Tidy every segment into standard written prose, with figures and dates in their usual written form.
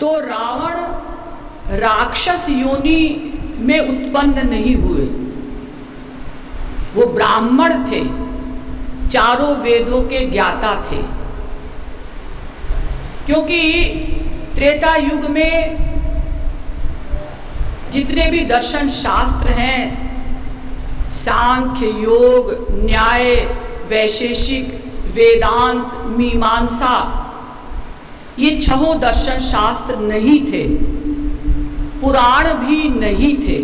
तो रावण राक्षस योनि में उत्पन्न नहीं हुए, वो ब्राह्मण थे, चारों वेदों के ज्ञाता थे। क्योंकि त्रेता युग में जितने भी दर्शन शास्त्र हैं, सांख्य, योग, न्याय, वैशेषिक, वेदांत, मीमांसा, ये छहों दर्शन शास्त्र नहीं थे, पुराण भी नहीं थे,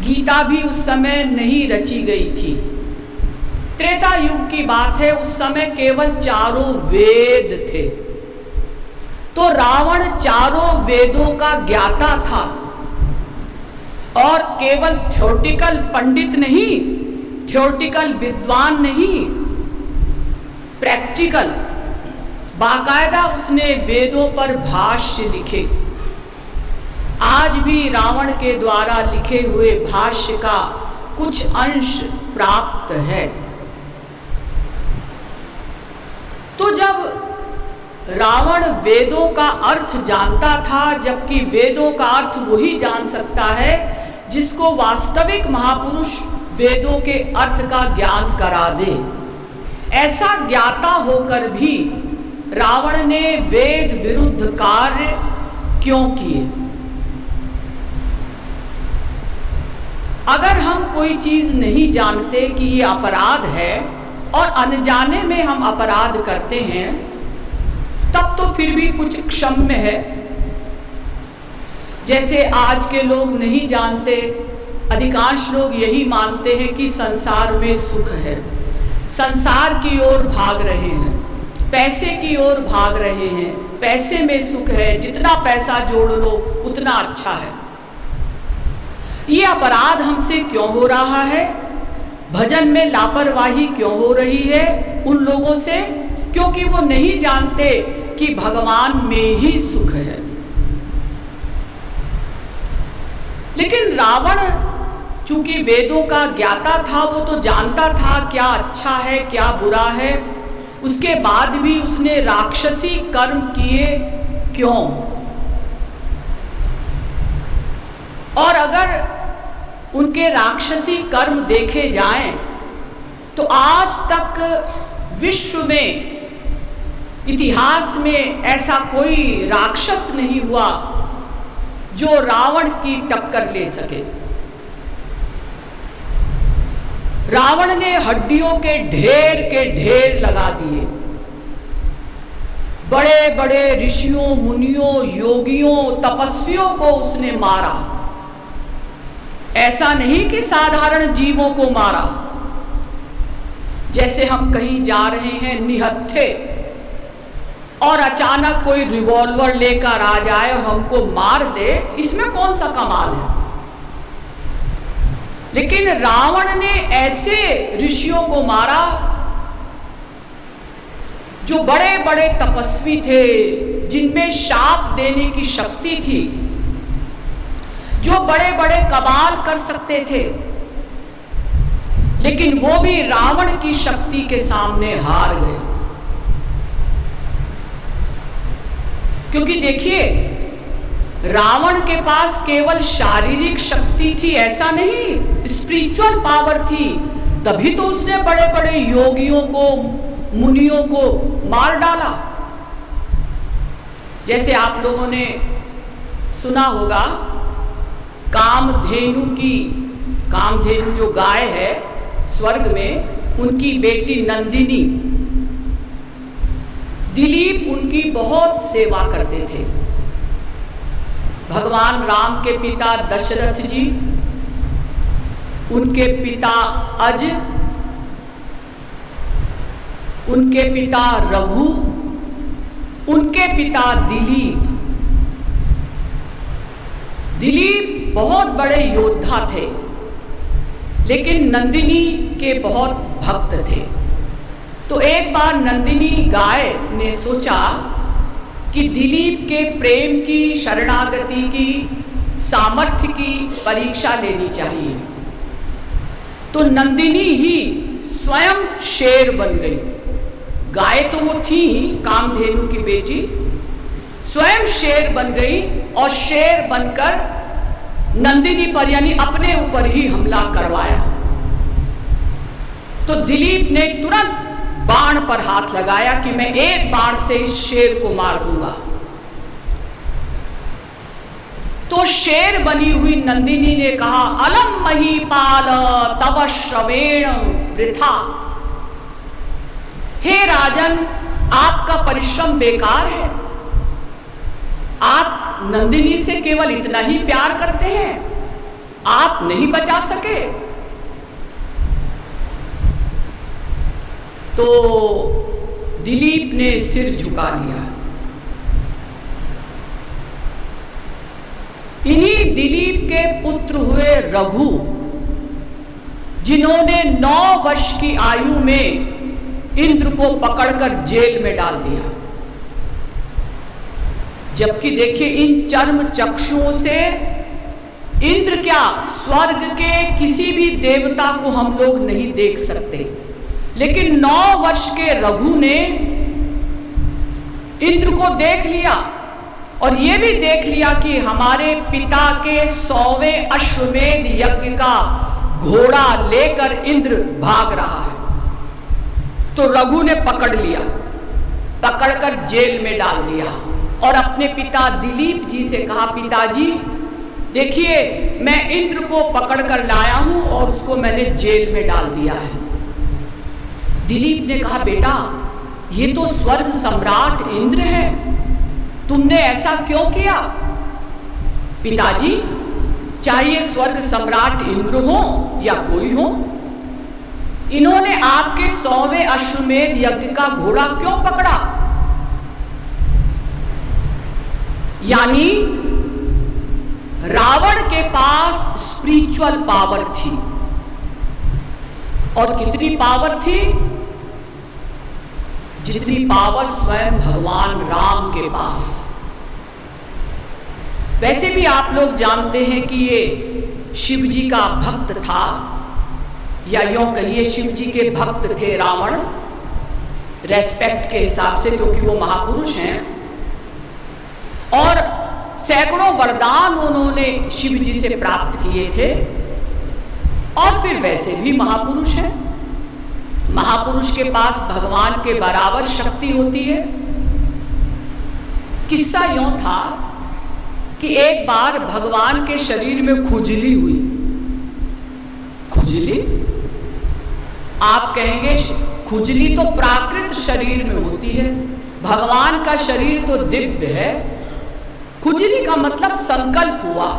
गीता भी उस समय नहीं रची गई थी। त्रेता युग की बात है, उस समय केवल चारों वेद थे। तो रावण चारों वेदों का ज्ञाता था और केवल थ्योरेटिकल पंडित नहीं, थ्योरेटिकल विद्वान नहीं, प्रैक्टिकल, बाकायदा उसने वेदों पर भाष्य लिखे। आज भी रावण के द्वारा लिखे हुए भाष्य का कुछ अंश प्राप्त है। तो जब रावण वेदों का अर्थ जानता था, जबकि वेदों का अर्थ वही जान सकता है जिसको वास्तविक महापुरुष वेदों के अर्थ का ज्ञान करा दे, ऐसा ज्ञाता होकर भी रावण ने वेद विरुद्ध कार्य क्यों किए? अगर हम कोई चीज नहीं जानते कि ये अपराध है और अनजाने में हम अपराध करते हैं, तब तो फिर भी कुछ क्षम्य है। जैसे आज के लोग नहीं जानते, अधिकांश लोग यही मानते हैं कि संसार में सुख है, संसार की ओर भाग रहे हैं, पैसे की ओर भाग रहे हैं, पैसे में सुख है, जितना पैसा जोड़ लो उतना अच्छा है। ये अपराध हमसे क्यों हो रहा है? भजन में लापरवाही क्यों हो रही है उन लोगों से? क्योंकि वो नहीं जानते कि भगवान में ही सुख है। लेकिन रावण चूंकि वेदों का ज्ञाता था, वो तो जानता था क्या अच्छा है क्या बुरा है। उसके बाद भी उसने राक्षसी कर्म किए क्यों? और अगर उनके राक्षसी कर्म देखे जाएं तो आज तक विश्व में, इतिहास में ऐसा कोई राक्षस नहीं हुआ जो रावण की टक्कर ले सके। रावण ने हड्डियों के ढेर लगा दिए, बड़े बड़े ऋषियों, मुनियों, योगियों, तपस्वियों को उसने मारा। ऐसा नहीं कि साधारण जीवों को मारा। जैसे हम कहीं जा रहे हैं निहत्थे और अचानक कोई रिवॉल्वर लेकर आ जाए और हमको मार दे, इसमें कौन सा कमाल है? लेकिन रावण ने ऐसे ऋषियों को मारा जो बड़े बड़े तपस्वी थे, जिनमें शाप देने की शक्ति थी, जो बड़े बड़े कमाल कर सकते थे, लेकिन वो भी रावण की शक्ति के सामने हार गए। क्योंकि देखिए, रावण के पास केवल शारीरिक शक्ति थी ऐसा नहीं, स्पिरिचुअल पावर थी, तभी तो उसने बड़े बड़े योगियों को, मुनियों को मार डाला। जैसे आप लोगों ने सुना होगा कामधेनु जो गाय है स्वर्ग में, उनकी बेटी नंदिनी, दिलीप उनकी बहुत सेवा करते थे। भगवान राम के पिता दशरथ जी, उनके पिता अज, उनके पिता रघु, उनके पिता दिलीप। दिलीप बहुत बड़े योद्धा थे, लेकिन नंदिनी के बहुत भक्त थे। तो एक बार नंदिनी गाय ने सोचा कि दिलीप के प्रेम की, शरणागति की, सामर्थ्य की परीक्षा लेनी चाहिए। तो नंदिनी ही स्वयं शेर बन गई। गाय तो वो थी कामधेनु की बेटी, स्वयं शेर बन गई और शेर बनकर नंदिनी पर यानी अपने ऊपर ही हमला करवाया। तो दिलीप ने तुरंत बाण पर हाथ लगाया कि मैं एक बाण से इस शेर को मार दूंगा। तो शेर बनी हुई नंदिनी ने कहा, अलम महीपाल तव श्रवेण वृथा। हे राजन, आपका परिश्रम बेकार है। आप नंदिनी से केवल इतना ही प्यार करते हैं, आप नहीं बचा सके। तो दिलीप ने सिर झुका लिया। इन्हीं दिलीप के पुत्र हुए रघु, जिन्होंने 9 वर्ष की आयु में इंद्र को पकड़कर जेल में डाल दिया। जबकि देखिए, इन चर्म चक्षुओं से इंद्र क्या, स्वर्ग के किसी भी देवता को हम लोग नहीं देख सकते, लेकिन 9 वर्ष के रघु ने इंद्र को देख लिया और ये भी देख लिया कि हमारे पिता के 100वें अश्वमेध यज्ञ का घोड़ा लेकर इंद्र भाग रहा है। तो रघु ने पकड़ लिया, पकड़कर जेल में डाल दिया और अपने पिता दिलीप जी से कहा, पिताजी देखिए, मैं इंद्र को पकड़कर लाया हूं और उसको मैंने जेल में डाल दिया है। दिलीप ने कहा, बेटा ये तो स्वर्ग सम्राट इंद्र है, तुमने ऐसा क्यों किया? पिताजी, चाहे स्वर्ग सम्राट इंद्र हो या कोई हो, इन्होंने आपके 100वें अश्वमेध यज्ञ का घोड़ा क्यों पकड़ा? यानी रावण के पास स्पिरिचुअल पावर थी, और कितनी पावर थी? जितनी पावर स्वयं भगवान राम के पास। वैसे भी आप लोग जानते हैं कि ये शिव जी का भक्त था, या यूं कहिए शिव जी के भक्त थे रावण, रेस्पेक्ट के हिसाब से, क्योंकि वो महापुरुष हैं और सैकड़ों वरदान उन्होंने शिव जी से प्राप्त किए थे, और फिर वैसे भी महापुरुष हैं। महापुरुष के पास भगवान के बराबर शक्ति होती है। किस्सा यूं था कि एक बार भगवान के शरीर में खुजली हुई। खुजली, आप कहेंगे खुजली तो प्राकृत शरीर में होती है, भगवान का शरीर तो दिव्य है। खुजली का मतलब संकल्प हुआ।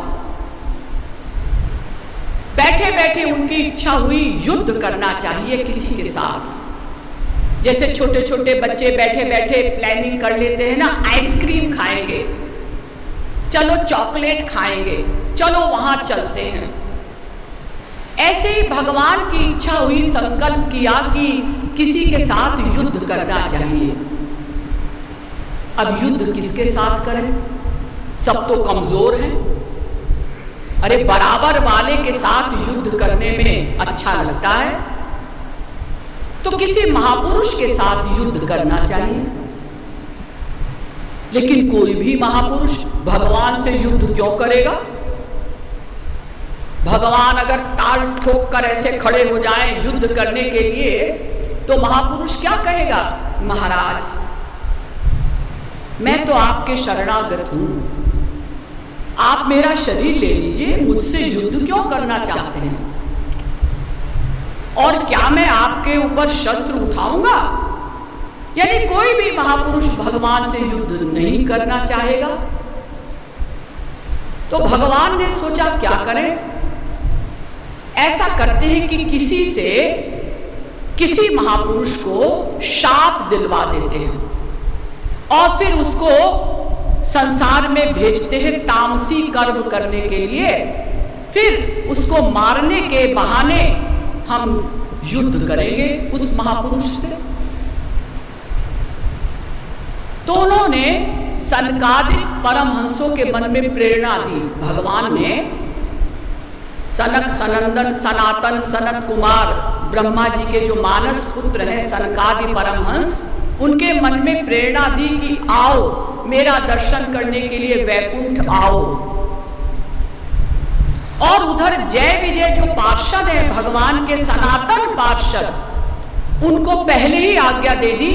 बैठे बैठे उनकी इच्छा हुई युद्ध करना चाहिए किसी के साथ। जैसे छोटे छोटे बच्चे बैठे बैठे प्लानिंग कर लेते हैं ना, आइसक्रीम खाएंगे, चलो चॉकलेट खाएंगे, चलो वहां चलते हैं। ऐसे ही भगवान की इच्छा हुई, संकल्प किया कि किसी के साथ युद्ध करना चाहिए। अब युद्ध किसके साथ करें? सब तो कमजोर हैं। अरे बराबर वाले के साथ युद्ध करने में अच्छा लगता है, तो किसी महापुरुष के साथ युद्ध करना चाहिए। लेकिन कोई भी महापुरुष भगवान से युद्ध क्यों करेगा? भगवान अगर ताल ठोक कर ऐसे खड़े हो जाएं युद्ध करने के लिए, तो महापुरुष क्या कहेगा? महाराज, मैं तो आपके शरणागत हूं, आप मेरा शरीर ले लीजिए, मुझसे युद्ध क्यों करना चाहते हैं? और क्या मैं आपके ऊपर शस्त्र उठाऊंगा? यानी कोई भी महापुरुष भगवान से युद्ध नहीं करना चाहेगा। तो भगवान ने सोचा क्या करें? ऐसा करते हैं कि किसी महापुरुष को शाप दिलवा देते हैं और फिर उसको संसार में भेजते हैं तामसी कर्म करने के लिए। फिर उसको मारने के बहाने हम युद्ध करेंगे उस महापुरुष से। तो उन्होंने सनकादिक परमहंसों के मन में प्रेरणा दी। भगवान ने सनक, सनंदन, सनातन, सनत कुमार, ब्रह्मा जी के जो मानस पुत्र हैं सनकादि परमहंस, उनके मन में प्रेरणा दी कि आओ मेरा दर्शन करने के लिए वैकुंठ आओ। और उधर जय विजय जो पार्षद है, भगवान के सनातन पार्षद, उनको पहले ही आज्ञा दे दी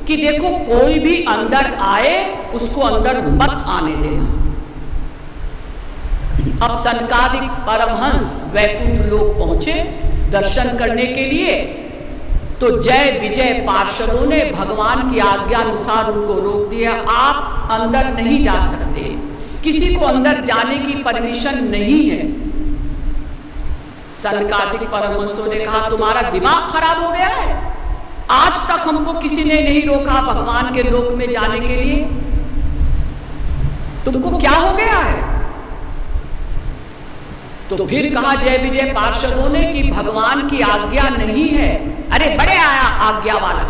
कि देखो कोई भी अंदर आए उसको अंदर मत आने देना। अब सनकादिक परमहंस वैकुंठ लोक पहुंचे दर्शन करने के लिए, तो जय विजय पार्षदों ने भगवान की आज्ञा अनुसार उनको रोक दिया, आप अंदर नहीं जा सकते, किसी को अंदर जाने की परमिशन नहीं है। सनकादिक परमहंसों ने कहा तुम्हारा दिमाग खराब हो गया है, आज तक हमको किसी ने नहीं रोका भगवान के लोक में जाने के लिए, तुमको क्या हो गया है? तो फिर कहा जय विजय पार्षदों ने कि भगवान की आज्ञा नहीं है, अरे बड़े आया आज्ञा वाला,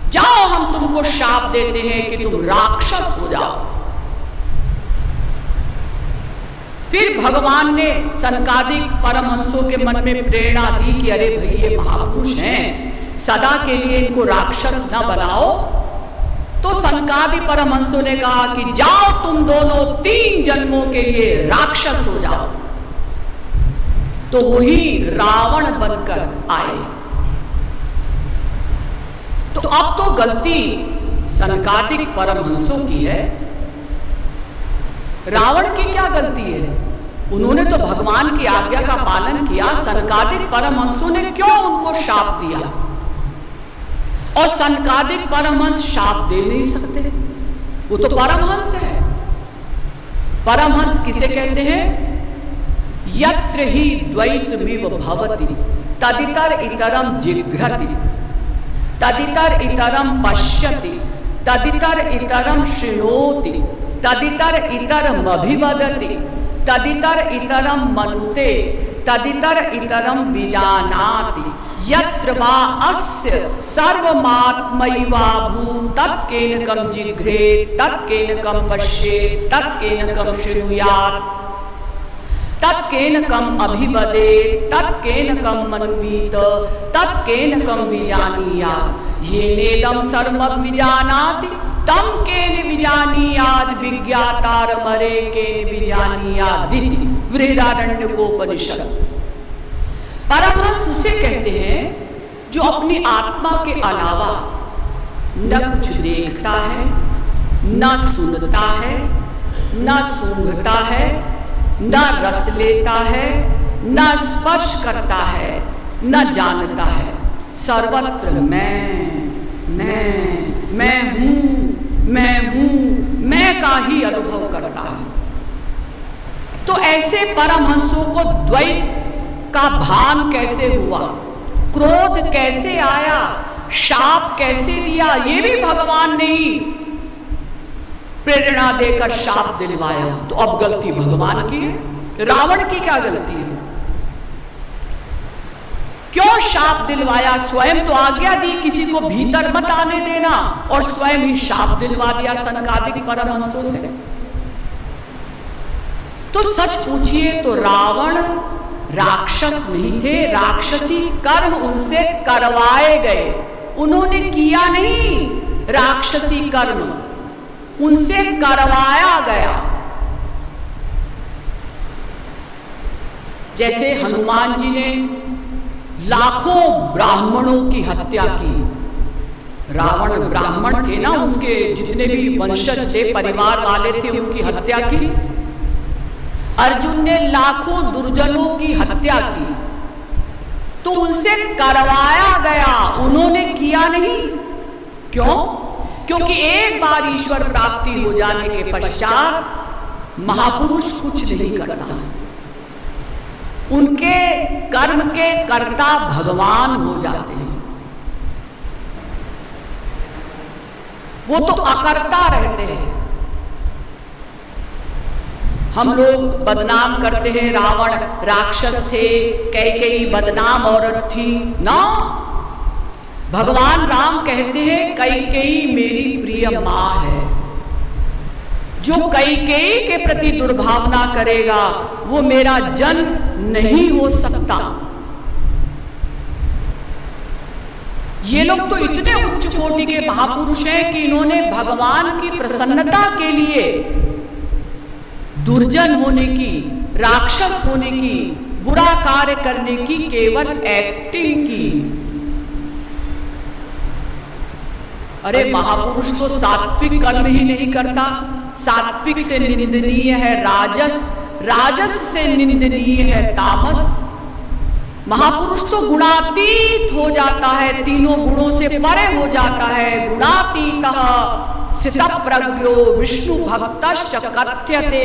जाओ हम तुमको शाप देते हैं कि तुम राक्षस हो जाओ। फिर भगवान ने सनकादिक परमहंसों के मन में प्रेरणा दी कि अरे भाई ये महापुरुष हैं, सदा के लिए इनको राक्षस न बनाओ। तो सनकादिक परमहंसों ने कहा कि जाओ तुम दोनों 3 जन्मों के लिए राक्षस हो जाओ। तो वही रावण बनकर आए। तो अब तो गलती सनकादिक परमहंसों की है, रावण की क्या गलती है? उन्होंने तो भगवान की आज्ञा का पालन किया, सनकादिक परमहंसों ने क्यों उनको शाप दिया? और सनकादिक परमहंस शाप दे नहीं सकते, वो तो परमहंस है। परमहंस किसे कहते हैं? यत्र ही द्वैतमिव भवति तदितर इतरम जिघ्रति तदितर इतरम पश्यति तदितर इतरम शृणोति तदितर इतरम अभिवदति तदितर इतरम मनुते तदितर इतरम विजानाति यत्र वा अस्य सर्वमात्मैवा भूत तत्केनकं जिघ्रेत् तत्केनकं पश्येत् तत्केनकं शृणुयात् तत्केनकं अभिवदेत् तत्केनकं मन्वीत तत्केनकं विजानीयात् येनेदं सर्वं विजानाति तम केन विजानीयात् विज्ञातारमरे केन विजानीयादिति बृहदारण्यकोपनिषद। परमहंस उसे कहते हैं जो अपनी आत्मा के अलावा न कुछ देखता है, न सुनता है, न सूंघता है, न रस लेता है, न स्पर्श करता है, न जानता है, सर्वत्र मैं हूं, मैं का ही अनुभव करता है। तो ऐसे परमहंसों को द्वैत का भान कैसे हुआ, क्रोध कैसे आया, शाप कैसे दिया, ये भी भगवान ने ही प्रेरणा देकर शाप दिलवाया। तो अब गलती भगवान की है, रावण की क्या गलती है? क्यों शाप दिलवाया? स्वयं तो आज्ञा दी किसी को भीतर मत आने देना, और स्वयं ही शाप दिलवा दिया सनकादिक परमहंसों से। तो सच पूछिए तो रावण राक्षस नहीं थे, राक्षसी कर्म उनसे करवाए गए, उन्होंने किया नहीं राक्षसी कर्म, उनसे करवाया गया। जैसे हनुमान जी ने लाखों ब्राह्मणों की हत्या की, रावण ब्राह्मण थे ना, उसके जितने भी वंशज थे, परिवार वाले थे, उनकी हत्या की। अर्जुन ने लाखों दुर्जनों की हत्या की, तो उनसे करवाया गया, उन्होंने किया नहीं। क्यों? क्योंकि एक बार ईश्वर प्राप्ति हो जाने के पश्चात महापुरुष कुछ नहीं करता, उनके कर्म के कर्ता भगवान हो जाते हैं, वो तो अकर्ता रहते हैं। हम लोग बदनाम करते हैं रावण राक्षस थे, कैकेयी बदनाम औरत थी ना। भगवान राम कहते हैं कैकेयी मेरी प्रिय मां है, जो कैकेयी के प्रति दुर्भावना करेगा वो मेरा जन नहीं हो सकता। ये लोग तो इतने उच्च कोटि के महापुरुष हैं कि इन्होंने भगवान की प्रसन्नता के लिए दुर्जन होने की, राक्षस होने की, बुरा कार्य करने की केवल एक्टिंग की। अरे महापुरुष तो सात्विक कर्म ही नहीं करता, सात्विक से निंदनीय है राजस, राजस से निंदनीय है तामस। महापुरुष तो गुणातीत हो जाता है, तीनों गुणों से परे हो जाता है। गुणातीतः स्थितप्रज्ञो विष्णु भक्तश्च कथ्यते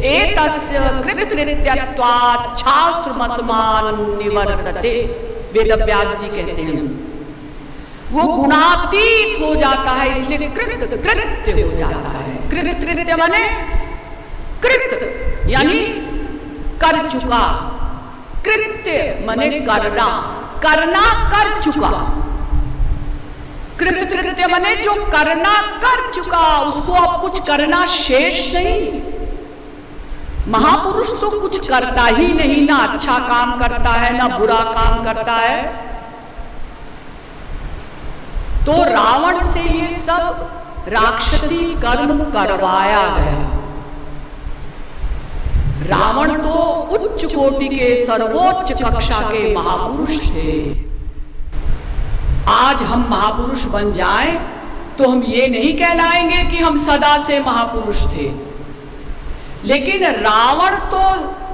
एतस्य कृतकृत्यत्वात् शास्त्रमस्मान् निवर्तते। वेदव्यास जी कहते हैं वो गुणातीत हो जाता है, इसलिए कृत्य हो जाता है। कृत्य माने कृत यानी कर चुका, कृत्य माने करना, करना कर चुका। कृत्य माने जो करना कर चुका, उसको अब कुछ करना शेष नहीं। महापुरुष तो कुछ करता ही नहीं, ना अच्छा काम करता है ना बुरा काम करता है। तो रावण से ये सब राक्षसी कर्म करवाया गया। रावण तो उच्च कोटि के सर्वोच्च कक्षा के महापुरुष थे। आज हम महापुरुष बन जाएं तो हम ये नहीं कहलाएंगे कि हम सदा से महापुरुष थे, लेकिन रावण तो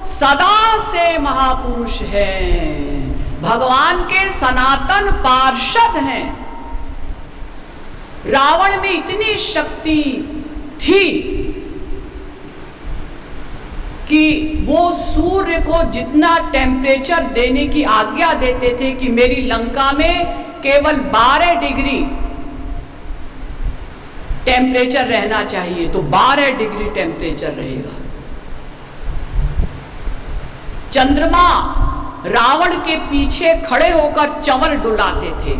सदा से महापुरुष है, भगवान के सनातन पार्षद हैं। रावण में इतनी शक्ति थी कि वो सूर्य को जितना टेम्परेचर देने की आज्ञा देते थे कि मेरी लंका में केवल 12 डिग्री टेम्परेचर रहना चाहिए, तो 12 डिग्री टेम्परेचर रहेगा। चंद्रमा रावण के पीछे खड़े होकर चंवर डुलाते थे।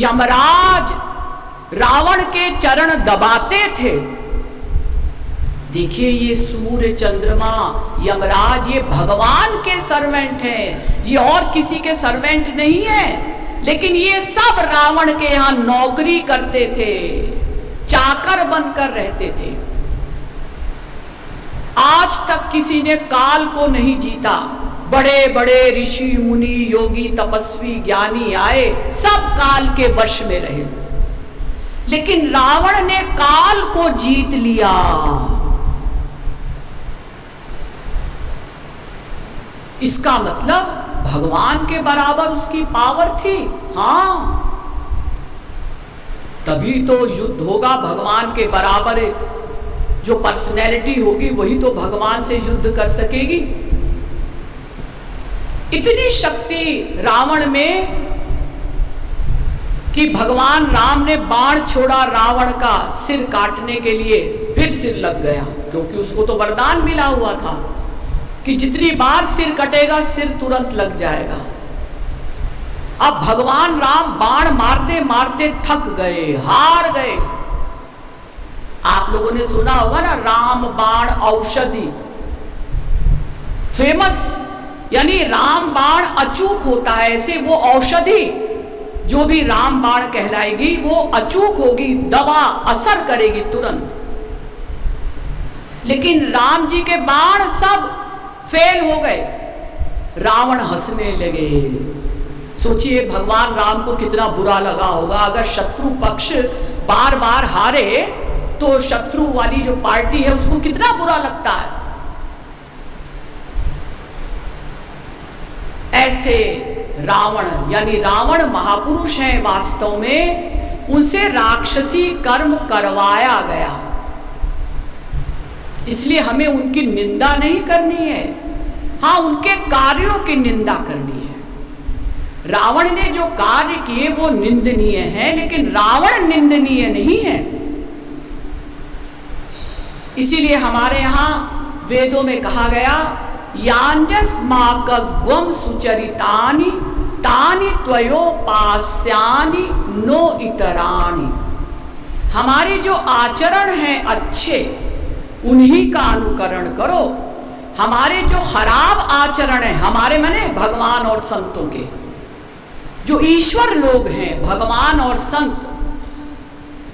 यमराज रावण के चरण दबाते थे। देखिए ये सूर्य, चंद्रमा, यमराज ये भगवान के सर्वेंट हैं, ये और किसी के सर्वेंट नहीं है। लेकिन ये सब रावण के यहां नौकरी करते थे, चाकर बनकर रहते थे। आज तक किसी ने काल को नहीं जीता। बड़े बड़े ऋषि मुनि योगी तपस्वी ज्ञानी आए, सब काल के वश में रहे, लेकिन रावण ने काल को जीत लिया। इसका मतलब भगवान के बराबर उसकी पावर थी। हाँ, तभी तो युद्ध होगा। भगवान के बराबर जो पर्सनैलिटी होगी वही तो भगवान से युद्ध कर सकेगी। इतनी शक्ति रावण में कि भगवान राम ने बाण छोड़ा रावण का सिर काटने के लिए, फिर सिर लग गया, क्योंकि उसको तो वरदान मिला हुआ था कि जितनी बार सिर कटेगा सिर तुरंत लग जाएगा। अब भगवान राम बाण मारते मारते थक गए, हार गए। आप लोगों ने सुना होगा ना, राम बाण औषधि, फेमस, यानी राम बाण अचूक होता है। ऐसे वो औषधि जो भी राम बाण कहलाएगी वो अचूक होगी, दवा असर करेगी तुरंत। लेकिन राम जी के बाण सब फेल हो गए। रावण हंसने लगे। सोचिए भगवान राम को कितना बुरा लगा होगा। अगर शत्रु पक्ष बार बार हारे तो शत्रु वाली जो पार्टी है उसको कितना बुरा लगता है। ऐसे रावण, यानी रावण महापुरुष हैं वास्तव में, उनसे राक्षसी कर्म करवाया गया। इसलिए हमें उनकी निंदा नहीं करनी है, हाँ उनके कार्यों की निंदा करनी है। रावण ने जो कार्य किए वो निंदनीय है, लेकिन रावण निंदनीय नहीं है। इसीलिए हमारे यहां वेदों में कहा गया, यान्यस्माकग्वम सुचरितानि तानि त्वयोपास्यानि नो इतराणि। हमारे जो आचरण हैं अच्छे उन्हीं का अनुकरण करो। हमारे जो खराब आचरण है, हमारे माने भगवान और संतों के, जो ईश्वर लोग हैं, भगवान और संत,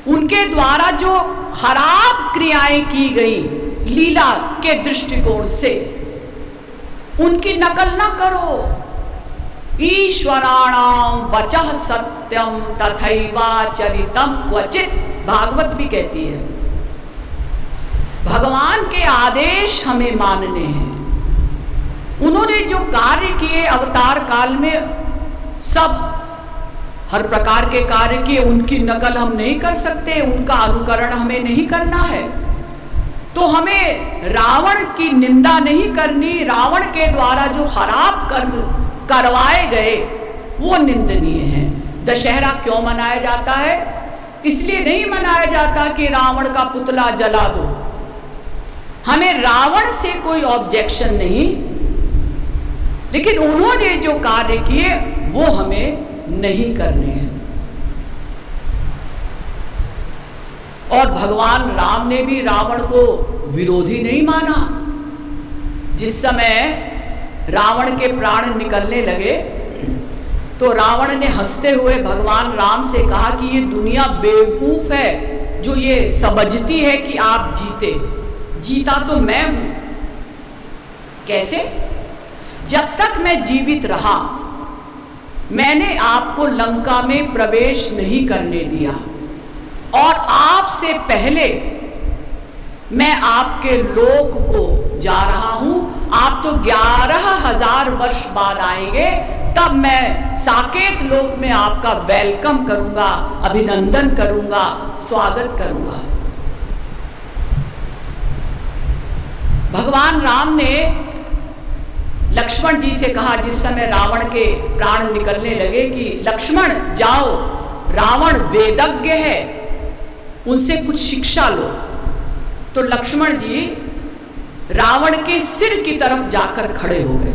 उनके द्वारा जो खराब क्रियाएं की गई लीला के दृष्टिकोण से, उनकी नकल ना करो। ईश्वराणाम वचः सत्यम तथैवाचरितम क्वचित, भागवत भी कहती है। भगवान के आदेश हमें मानने हैं। उन्होंने जो कार्य किए अवतार काल में, सब हर प्रकार के कार्य किए, उनकी नकल हम नहीं कर सकते, उनका अनुकरण हमें नहीं करना है। तो हमें रावण की निंदा नहीं करनी। रावण के द्वारा जो खराब कर्म करवाए गए वो निंदनीय है। दशहरा क्यों मनाया जाता है? इसलिए नहीं मनाया जाता कि रावण का पुतला जला दो। हमें रावण से कोई ऑब्जेक्शन नहीं, लेकिन उन्होंने जो कार्य किए वो हमें नहीं करने हैं। और भगवान राम ने भी रावण को विरोधी नहीं माना। जिस समय रावण के प्राण निकलने लगे तो रावण ने हंसते हुए भगवान राम से कहा कि ये दुनिया बेवकूफ है जो ये समझती है कि आप जीते। जीता तो मैं हूं। कैसे? जब तक मैं जीवित रहा मैंने आपको लंका में प्रवेश नहीं करने दिया, और आपसे पहले मैं आपके लोक को जा रहा हूं। आप तो 11,000 वर्ष बाद आएंगे, तब मैं साकेत लोक में आपका वेलकम करूंगा, अभिनंदन करूंगा, स्वागत करूंगा। भगवान राम ने लक्ष्मण जी से कहा जिस समय रावण के प्राण निकलने लगे कि लक्ष्मण जाओ, रावण वेदज्ञ है, उनसे कुछ शिक्षा लो। तो लक्ष्मण जी रावण के सिर की तरफ जाकर खड़े हो गए।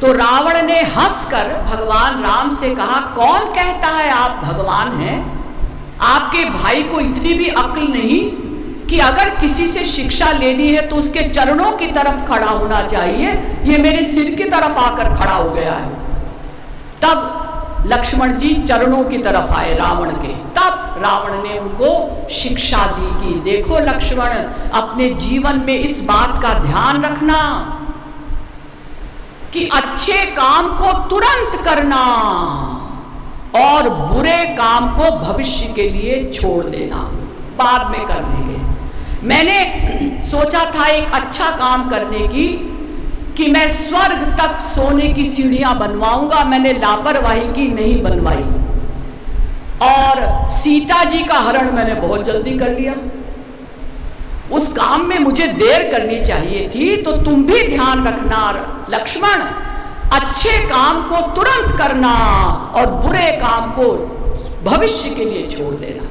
तो रावण ने हंसकर भगवान राम से कहा, कौन कहता है आप भगवान हैं? आपके भाई को इतनी भी अक्ल नहीं कि अगर किसी से शिक्षा लेनी है तो उसके चरणों की तरफ खड़ा होना चाहिए। ये मेरे सिर की तरफ आकर खड़ा हो गया है। तब लक्ष्मण जी चरणों की तरफ आए रावण के। तब रावण ने उनको शिक्षा दी कि देखो लक्ष्मण, अपने जीवन में इस बात का ध्यान रखना कि अच्छे काम को तुरंत करना और बुरे काम को भविष्य के लिए छोड़ देना, बाद में कर लेंगे। मैंने सोचा था एक अच्छा काम करने की कि मैं स्वर्ग तक सोने की सीढ़ियां बनवाऊंगा। मैंने लापरवाही की, नहीं बनवाई, और सीता जी का हरण मैंने बहुत जल्दी कर लिया। उस काम में मुझे देर करनी चाहिए थी। तो तुम भी ध्यान रखना लक्ष्मण, अच्छे काम को तुरंत करना और बुरे काम को भविष्य के लिए छोड़ देना।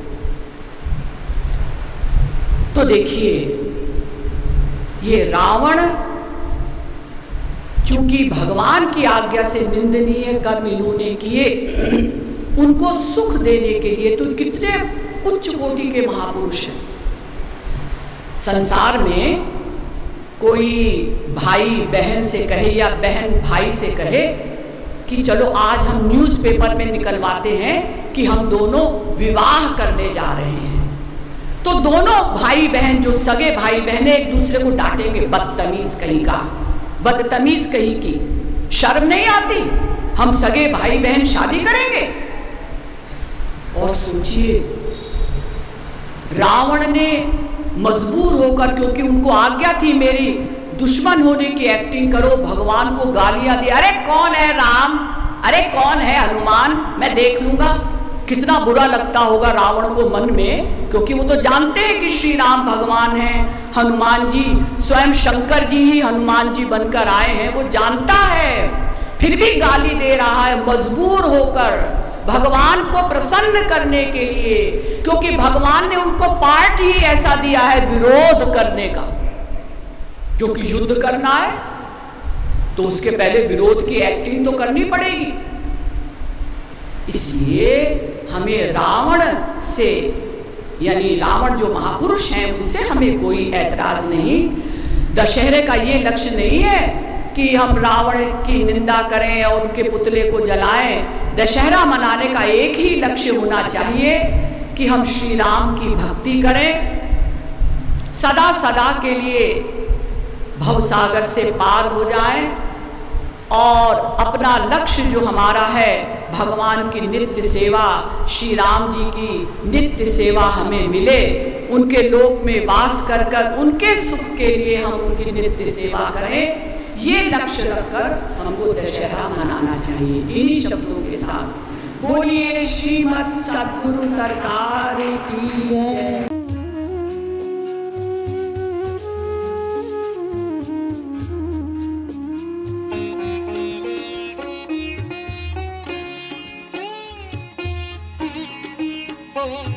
तो देखिए, ये रावण चूंकि भगवान की आज्ञा से निंदनीय कर्म इन्होंने किए, उनको सुख देने के लिए तो कितने उच्च कोटि के महापुरुष हैं। संसार में कोई भाई बहन से कहे या बहन भाई से कहे कि चलो आज हम न्यूज़पेपर में निकलवाते हैं कि हम दोनों विवाह करने जा रहे हैं, तो दोनों भाई बहन जो सगे भाई बहन एक दूसरे को डांटेंगे, बदतमीज कहीं का, बदतमीज कहीं की, शर्म नहीं आती? हम सगे भाई बहन शादी करेंगे। और सोचिए, रावण ने मजबूर होकर, क्योंकि उनको आज्ञा थी मेरी दुश्मन होने की एक्टिंग करो, भगवान को गालियां दी। अरे कौन है राम, अरे कौन है हनुमान, मैं देख लूंगा। कितना बुरा लगता होगा रावण को मन में, क्योंकि वो तो जानते हैं कि श्री राम भगवान हैं, हनुमान जी स्वयं शंकर जी ही हनुमान जी बनकर आए हैं, वो जानता है, फिर भी गाली दे रहा है मजबूर होकर भगवान को प्रसन्न करने के लिए, क्योंकि भगवान ने उनको पार्ट ही ऐसा दिया है विरोध करने का। क्योंकि युद्ध करना है तो उसके पहले विरोध की एक्टिंग तो करनी पड़ेगी। इसलिए हमें रावण से, यानी रावण जो महापुरुष हैं, उनसे हमें कोई ऐतराज नहीं। दशहरे का ये लक्ष्य नहीं है कि हम रावण की निंदा करें और उनके पुतले को जलाएं। दशहरा मनाने का एक ही लक्ष्य होना चाहिए कि हम श्री राम की भक्ति करें, सदा सदा के लिए भवसागर से पार हो जाएं और अपना लक्ष्य जो हमारा है भगवान की नित्य सेवा, श्री राम जी की नित्य सेवा हमें मिले, उनके लोक में वास कर कर उनके सुख के लिए हम उनकी नित्य सेवा करें। ये लक्ष्य रखकर हमको दशहरा मनाना चाहिए। इन्हीं शब्दों के साथ बोलिए श्रीमद् सद्गुरु सरकार की जय। Oh